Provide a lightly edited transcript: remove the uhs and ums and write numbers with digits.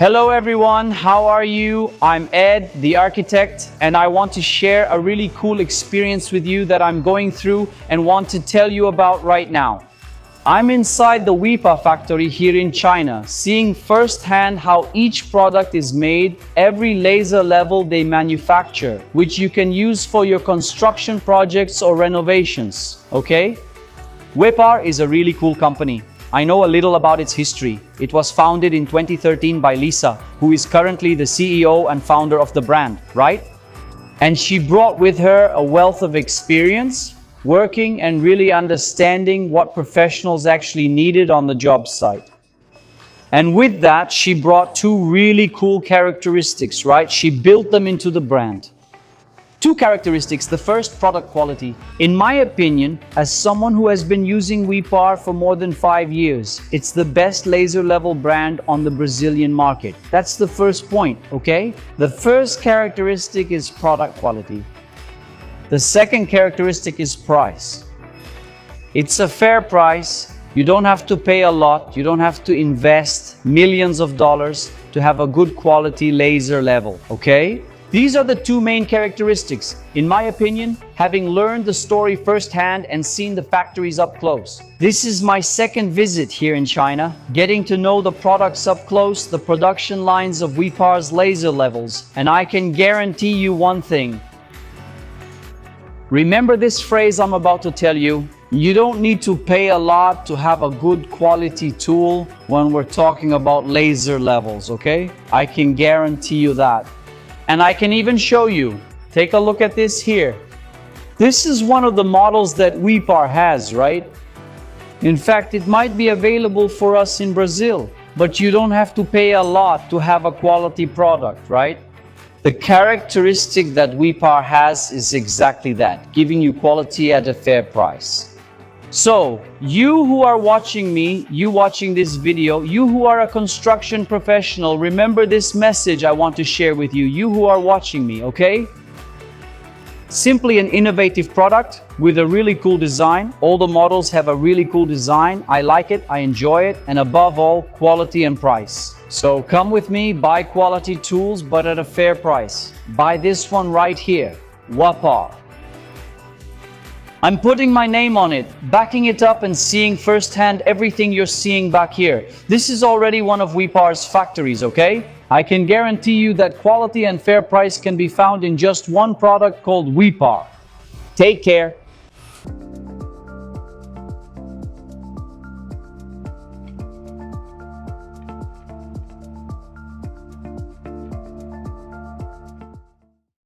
Hello everyone, how are you? I'm Ed, the architect, and I want to share a really cool experience with you that I'm going through and want to tell you about right now. I'm inside the Huepar factory here in China, seeing firsthand how each product is made, every laser level they manufacture, which you can use for your construction projects or renovations, okay? Huepar is a really cool company. I know a little about its history. It was founded in 2013 by Lisa, who is currently the CEO and founder of the brand, right? And she brought with her a wealth of experience, working and really understanding what professionals actually needed on the job site. And with that, she brought two really cool characteristics, right? She built them into the brand. Two characteristics. The first, product quality. In my opinion, as someone who has been using Huepar for more than 5 years, it's the best laser level brand on the Brazilian market. That's the first point, okay? The first characteristic is product quality. The second characteristic is price. It's a fair price. You don't have to pay a lot. You don't have to invest millions of dollars to have a good quality laser level, okay? These are the two main characteristics. In my opinion, having learned the story firsthand and seen the factories up close. This is my second visit here in China, getting to know the products up close, the production lines of Huepar's laser levels, and I can guarantee you one thing. Remember this phrase I'm about to tell you. You don't need to pay a lot to have a good quality tool when we're talking about laser levels, okay? I can guarantee you that. And I can even show you. Take a look at this here. This is one of the models that Huepar has, right? In fact, it might be available for us in Brazil, but you don't have to pay a lot to have a quality product, right? The characteristic that Huepar has is exactly that, giving you quality at a fair price. So, you who are watching me, you watching this video, you who are a construction professional, remember this message I want to share with you, you who are watching me, okay? Simply an innovative product with a really cool design. All the models have a really cool design. I like it, I enjoy it, and above all, quality and price. So come with me, buy quality tools, but at a fair price. Buy this one right here, Huepar. I'm putting my name on it, backing it up and seeing firsthand everything you're seeing back here. This is already one of Huepar's factories, okay? I can guarantee you that quality and fair price can be found in just one product called Huepar. Take care.